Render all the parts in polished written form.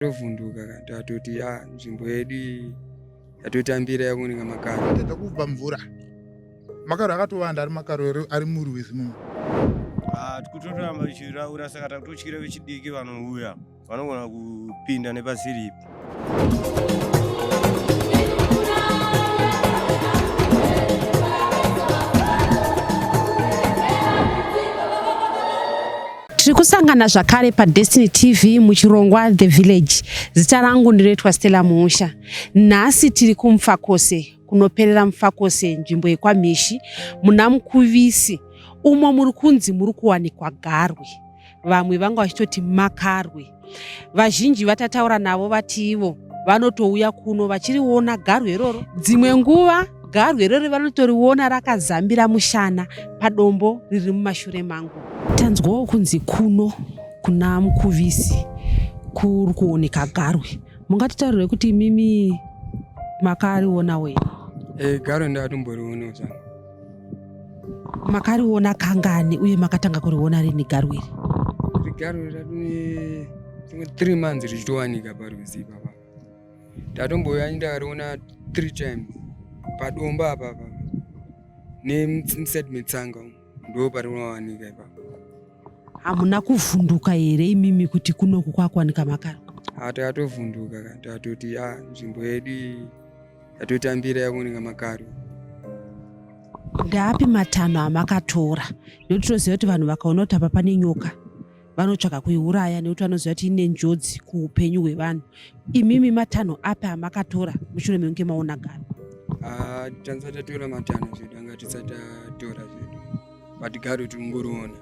Tovhunduka tatoti nzvimbo yedu yatotambira yakuninga makaro. Tata kubva mvura. Makaro akatowanda ari makaro ari murwizi muno. Tikutoramba tichiraura saka takutotyira vechidiki vanouya vanogona kupinda nepasiripo. Tiri kusangana zvakare paDestiny TV muchirongwa The Village. Zita rangu ndiroitwa Stella Musha. Nhasi tiri kuMufakose, kunoperera Mufakose, nzvimbo yekwamheshi munaMukuvisi. Umo muri kunzi muri kuwanikwa Garwe. Vamwe vanga vachitoti makarwe. Vazhinji vatataura navo vati ivo vanotouya kuno vachiriona Garwe iroro. Dzimwe nguva Garwe iroro vanotoriona rakazambira mushana padombo riri mumashure mangu. Tanzwawo kunzi kuno kunaMukuvisi kuri kuoneka Garwe. Mungatitaurire kuti mimi makariona we? Garwe ndatomboriona sana. Makariona kangani uye makatanga kuriona rini Garwe? Garwe ratune 3 months richitowanika parwizi papa. Ndatomboya ndariona 3 times padombo apa nemusedmetsanga ndo parinowanika ipapo. Hamuna kuvhunduka here imimi kuti kunoku kwakuwanika makaro? Tatovhunduka tatoti nzvimbo yedu yatotambira yakuninga makaro. Ndapi matanho amakatora? Nekuti tinoziva kuti vanhu vakaona kuti apa pane nyoka vanotsvaka kuiuraya nekuti vanoziva kuti ine njodzi kuupenyu hwevanhu. Imimi matanho api amakatora mushure mekunge maona Garwe? Tansati tatora matanho zvedu anga tisati tatora zvedu. But Garwe tingoriona.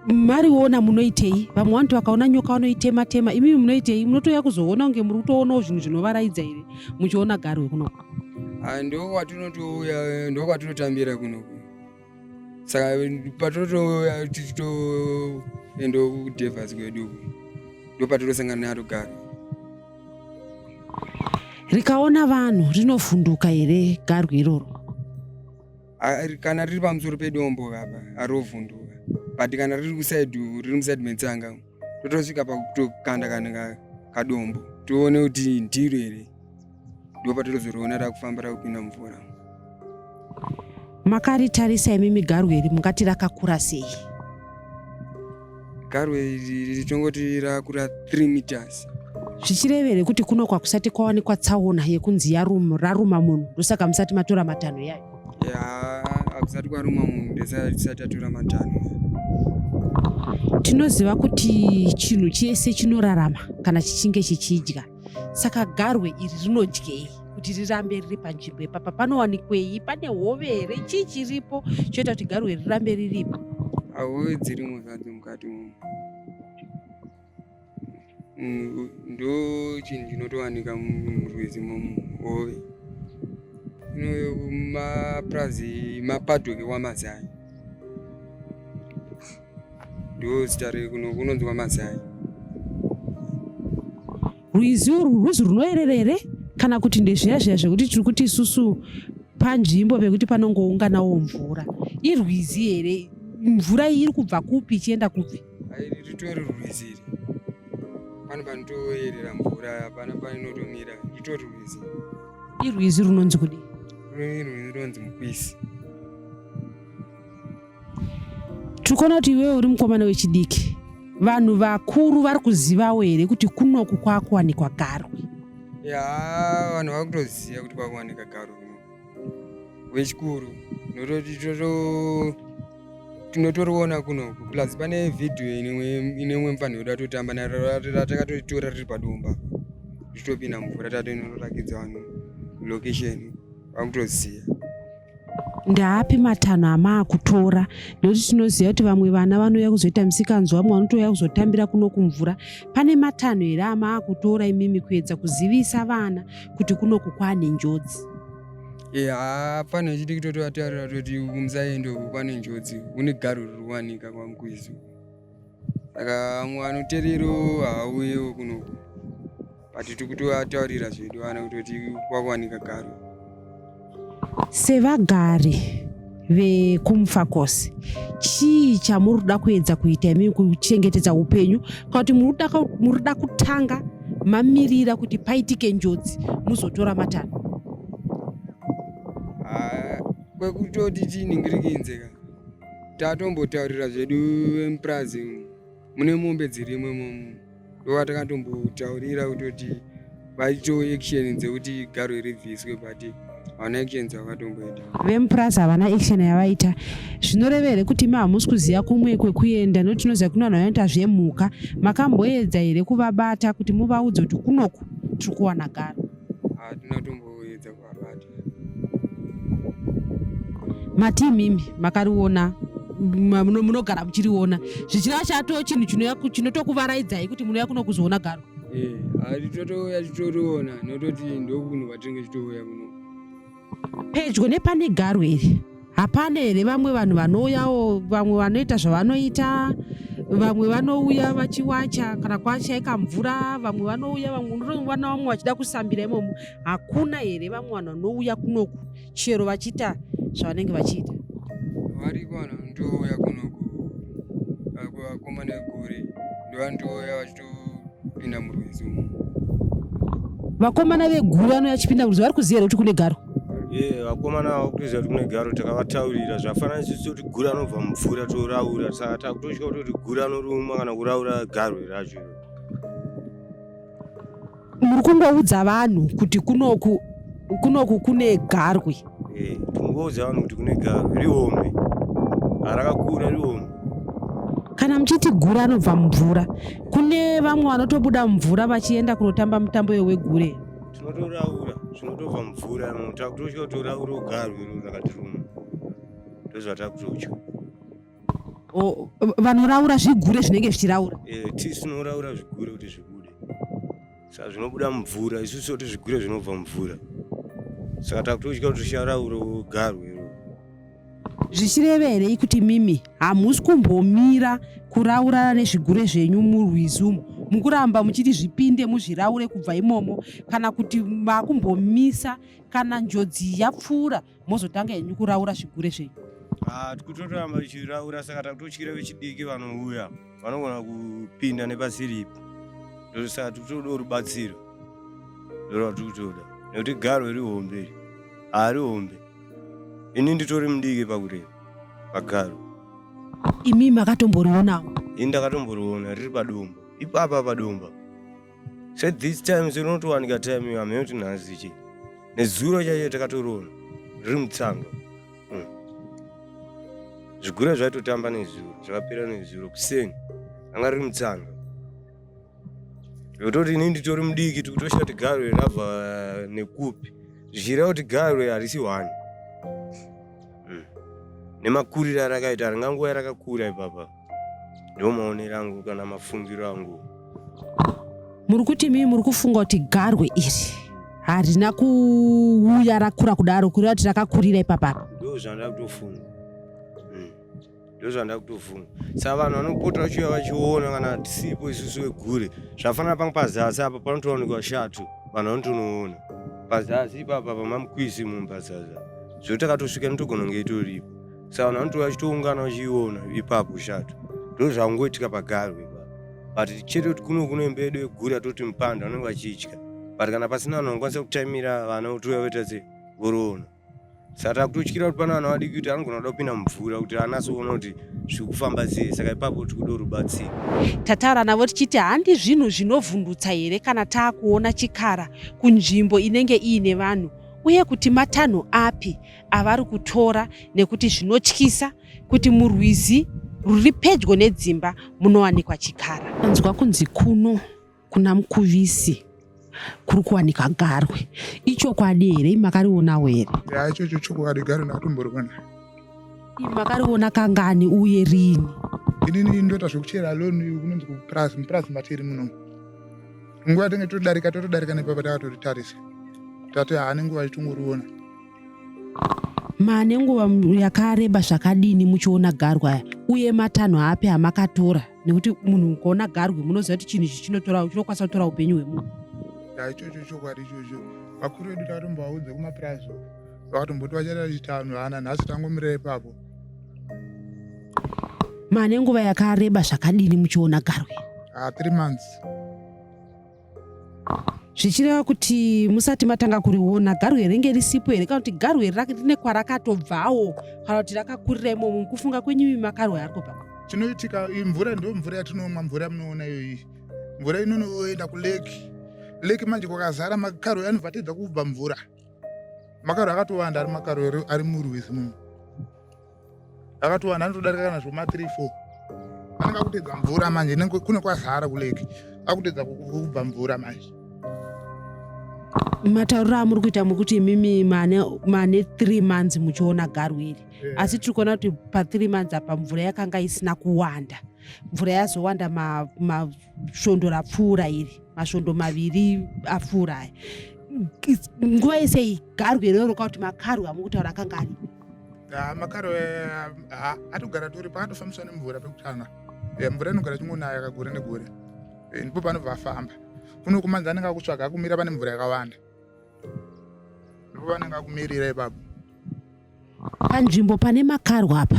Mariona munoitei? Vamwe vantu vakaona nyoka vanoitema tema. Imimi munoitei? Munotoya kuzoona kunge muri kutoonawo zvinhu zvinovaraidza here muchiona Garwe kunoku? Ndo kwatinotouya, ndo kwatinotambira kunoku. Saka patotouya tichitoenda kudhevhasi kwedu ndo patinotosangana naro Garwe. Rikaona vanhu rinovhunduka here Garwe iroro? Kana riri pamusoro pedombo apa arovhunduka. But kana riri musaidi metsanga totosvika pakutokanda kana kadombo toone kuti ndiro here ndo patotozoriona rakufamba rakupinda mvura. Makaritarisa imimi Garwe iri mungati rakakura sei? Garwe iri tongoti rakura 3 meters. Zvichirevere kuti kuno kwakusati kwawanikwa tsaona yekunzi raruma munhu ndosaka musati matora matanho yayo? Hakusati kwaruma munhu ndisati tatora matanho. Tinoziva kuti chinhu chese chinorarama kana chichinge chichidya. Saka Garwe iri rinodyei kuti rirambe riri panzvimbo ipapa? Panowanikwei? Pane hove here? Chii chiripo choita kuti Garwe rirambe riripo? Hove dzirimo zvadzo mukati umu. Ndo chinhu chinotowanika murwizi hove. Maprazi mapadhoke wamazai. Ndo zita rekuno kunonzwa mazai. Rwizi urwu rwizi runoerera here kana kuti ndezviya zviya zvekuti tiri kuti isusu panzvimbo pekuti panongounganawo mvura? Irwizi here? Mvura iyi iri kubva kupi ichienda kupi? Ritori rwizi iri. Pano panotoerera mvura hapana painotomira. Ritori rwizi. Irwizi runonzi kudii? Rwizi runonzi Mukwisi. Tikuona kuti iwewe uri mukomana wechidiki. Vanhu vakuru vari kuzivawo here kuti kunoku kwakuwanikwa Garwe? Vanhu vakutoziva kuti kwakuwanika Garwe wechikuru. Nototi tinotoriona kunoku. Plus pane vhidhiyo ine umwe mufanhu wedu atotamba ratakatotora riri padomba. Tichitopinda mvura tatinorakidza vanhu location vakutoziva. Ndaapi matanho amaakutora? Nekuti tinoziva kuti vamwe vana vanouya kuzoita musikanzwa, vamwe vanotouya kuzotambira kuno kumvura. Pane matanho here amaakutora imimi kuedza kuzivisa vana kuti kunoku kwaane njodzi? Pane chidiki totovatarira toti musaende uku pane njodzi, kune Garwe riri kuwanika kwaMukwizi. Saka vamwe vanoterero havauyewo kunoku. But tiri kutovataurira zvedu vana kutoti kwakuwanika Garwe. Sevagari, vekuMufakose, chii chamuri kuda kuedza kuita imi kuchengetedza upenyu kana kuti muri kuda kutanga mamirira kuti paitike njodzi muzotora matanho? Kwekutoti tiningirikinzeka tatombotaurira zvedu vemupurazi mune mombe dzirimo imomo, ndova takatombotaurira kutoti vaito action dzekuti Garwe ribviswe, but havana action dzavatomboita. Vemupurazi havana action yavaita, zvinoreva here kuti hamusi kuziva kumwe kwekuenda? Nokuti tinoziva kuna vanhu vanoita zvemhuka. Makamboedza here kuvabata kuti muvaudze kuti kunoku tiri kuwana Garwe? Hatina tomboedza kuvabata. Mati imimi makariona, munogara muchiriona, zvichireva chato chinhu chinotokuvaraidzai kuti munouya kuno kuzoona Garwe? Hatitotouya titoriona, nototi ndokunhu kwatinenge titouya kuno. Pedyo nepane Garwe here hapana here vamwe vanhu vanouyawo, vamwe vanoita zvavanoita, vamwe vanouya vachiwacha kana kwashaika mvura, vamwe vanouya, vamwe vachida kusambira imomo? Hakuna here vamwe vanhu vanouya kunoku chero vachiita zvavanenge vachiita? Varipo vanhu vanotouya kunoku, vakomana vegore ndovanotouya vachitopinda murwizi umu. Vakomana vegore vanouya vachipinda murwizi, vari kuziva kuti kune Garwe? Vakomana vakutoziva kuti kune Garwe, takavataurira zvafanana isusu kuti gura anobva mumvura toraura, saka takutosvika kutoti gura anoruma kana kuraura Garwe racho. Muri kungoudza vanhu kuti kunoku kune Garwe? Tingoudza vanhu kuti kune Garwe, rihombe harakakura, rihombe. Kana muchiti gura anobva mumvura, kune vamwe vanotobuda mumvura vachienda kunotamba mutambo wegure? Tinotoraura zvinotobva mumvura, takutosvika kutoraura Garwe rakatiruma, ndozvatakutotya. Vanoraura zvigure zvinenge zvichiraura? Tisi tinoraura zvigure kuti zvibude, saka zvinobuda mumvura, isusu kuti zvigure zvinobva mumvura, saka takutosvika kuti ticharaura Garwe. Zvichireva here kuti mimi hamusi kumbomira kuraurana nezvigure zvenyu murwizi umu, mukuramba muchiti zvipinde muzviraure kubva imomo, kana kuti makumbomisa kana njodzi yapfuura mozotanga henyu kuraura zvigure zvenyu? Tikutotoramba tichiraura, saka takutotyira vechidiki vanouya vanogona kupinda nepasiripo, ndosaka tikutoda rubatsiro, ndorwatikutoda, nekuti Garwe rihombe, harihombe. Ini nditori mudiki pakureva paGarwe. Imi makatomboriwonawo? Ini ndakatomboriona riri padomba, ipapa padomba. So this time rinotowanika time hamene kuti nhasi ichi nezuro chaicho takatoriona riri mutsanga. Zvigure zvaitotamba nezuro, zvakapera nezuro kuseni, anga riri mutsanga. Zvototi ini nditori mudiki tikutosvika kuti Garwe rabva nekupi, zvichireva kuti Garwe harisi hwani. Nemakuriro arakaita ringanguva rakakura ipapa, ndo maonero angu kana mafungiro angu. Muri kuti mimi muri kufunga kuti Garwe iri harina kuuya rakura kudaro, kureva kuti rakakurira ipapa? Ndo zvandakutofunga. Saka vanhu vanopota vachiuya vachiona kana tisipo isusu vegure, zvafanana pangu pazasi apa panotowanikwa shatu, vanhu vanotonoona pazasi ipapa paMunaMukuvisi munhu pazasi, zvoti takatosvika notogona kunge itoripo. Saka vanhu vanotouya vachitoungana vachiona ipapo shatu, ndo zvangoitika paGarwe. But chete kuti kuno mbedo yegura toti mupanda vanenge vachitya, but kana pasina vanhu vanokwanisa kutaimira vana votouya voita sei voroona. Saka takutotyira kuti pana vanhu vadiki kuti anogona kuda kupinda mumvura kuti anasoona kuti zviri kufamba sei, saka ipapo tikuda rubatsiro. Tataura navo tichiti handi zvinhu zvinovhundutsa here kana taakuona chikara kunzvimbo inenge iine vanhu, uye kuti matanho api avari kutora, nekuti zvinotyisa kuti murwizi ruri pedyo nedzimba munowanikwa chikara. Anzwa kunzi kuno kunaMukuvisi kuri kuwanika Garwe, ichokwadi here? Makarionawo here? Ichocho chokwadi, Garwe ndakatomboriona. Makariona kangani uye rini? Inini ndoita zvekuchera loni kunonzi mupurazi matiri muno. Nguva tenge totodarika nepapa takatotarisa, tati haane nguva ichitongoriona. Maane nguva yakareba zvakadini muchiona Garwe aya, uye matanho api amakatora? Nekuti munhu ukaona Garwe munoziva kuti chinhu ichi chinokwanisa kutora upenyu hwemunhu. Ichocho chokwadi ichocho. Vakuru vedu takatombovaudza kumapurazi vakatomboti vachaita chitanu hana nhasi tangomira ipapo. Mane nguva yakareba zvakadini muchiona Garwe? 3 months. Zvichireva kuti musati matanga kuriona Garwe ringe risipo here kana kuti Garwe rine kwarakatobvawo kana kuti rakakurira imomo mukufunga kwenyu makarwe ari kubva? Chinoitika mvura ndio mvura yatinomwa, mvura munoona iyoyi. Mvura inonoenda kuleki. Leki manje kwakazara makarwe anobva kubva mvura. Makarwe akatowanda ari makarwe ari murwizi muno. Akatowanda anotodarika kana zvoma 3-4. Anenge akutedza mvura manje kune kwazara kuleki. Akutedza kubva mvura manje. Matauriro amuri kuita mukuti imimi mane 3 months muchiona Garwe iri. Asi tiri kuona kuti pa3 months apa mvura yakanga isina kuwanda. Mvura yazowanda masvondo rapfuura iri. Masvondo 2 apfuura aya. Nguva yese Garwe roroka kuti makarwe amukutaura akanga ari? Makarwe atogara tori pakatofambiswa nemvura pekutanga. Mvura inogara chingonaya kagore negore. Ndipo panobva afamba. Kuno kumanzi anenge akutsvaga akumira pane mvura yakawanda. Ndipo vanenge akumirira ipapo. Panzvimbo pane makarwe apa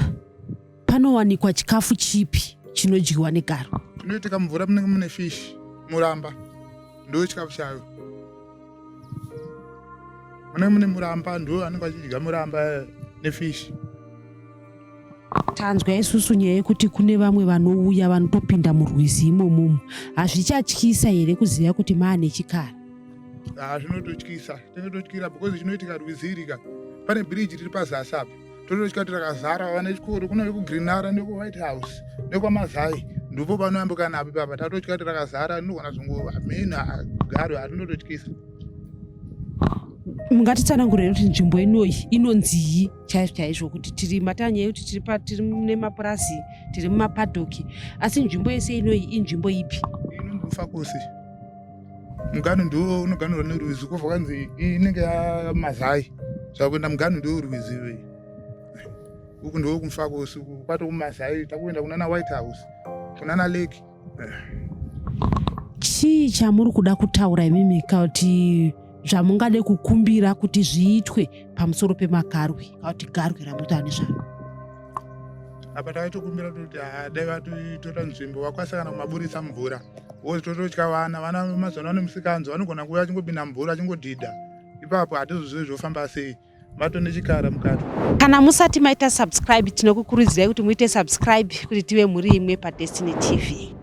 panowanikwa chikafu chipi chinodyiwa negarwe? Chinoitika mvura munenge mune fish, muramba. Ndo chikafu chayo. Munenge mune muramba, ndo anenge achidya muramba nefish. Tanzwa isusu nyaya yekuti kune vamwe vanouya vanotopinda murwizi imomo. Hazvichatyisa here kuziva kuti maane chikara? Zvinototyisa. Tinototyira because chinoitika rwizi irika. Pane bridge riri pazasi apa. Tototya kuti rakazara vana chikoro kuna vekugrinara neku House nekwamazai. Ndipo panoyambuka napo papa. Tatotya kuti rakazara nogona zvingomena Garwe atinototyisa. Mungatitsanangurire kuti nzvimbo inoyi inonzii chaizvo kuti tiri matanya yekuti tiri nemapurasi, tiri mumapadhoki, asi nzvimbo yese inoyi inzvimbo ipi? muMufakose. Mugano ndio unoganurwa nerwizi kobva kanzi inenge yamazai. Saka kuenda mugano ndio rwizi iyoyi. Uku ndio kuMufakose, kwato kumazai takuenda kuna White House, kuna Lake. Chii chamuri kuda kutaura imimi kuti zvamungade kukumbira kuti zviitwe pamusoro pemakarwe kana kuti garwe ramutaura nezvaro? Apa takaitokumbira kuti dai vatotora nzvimbo vakwanisa kana kumaburisa mvura. Tototya vana mazona nemusikanzo vanogona kuuya chingopinda mvura chingodhidha. Ipapo hatizozvizivi zvofamba sei. Vato nechikara mukati. Kana musati maita subscribe tinokukurudzirai kuti muite subscribe kuti tive muri imwe paDestiny TV.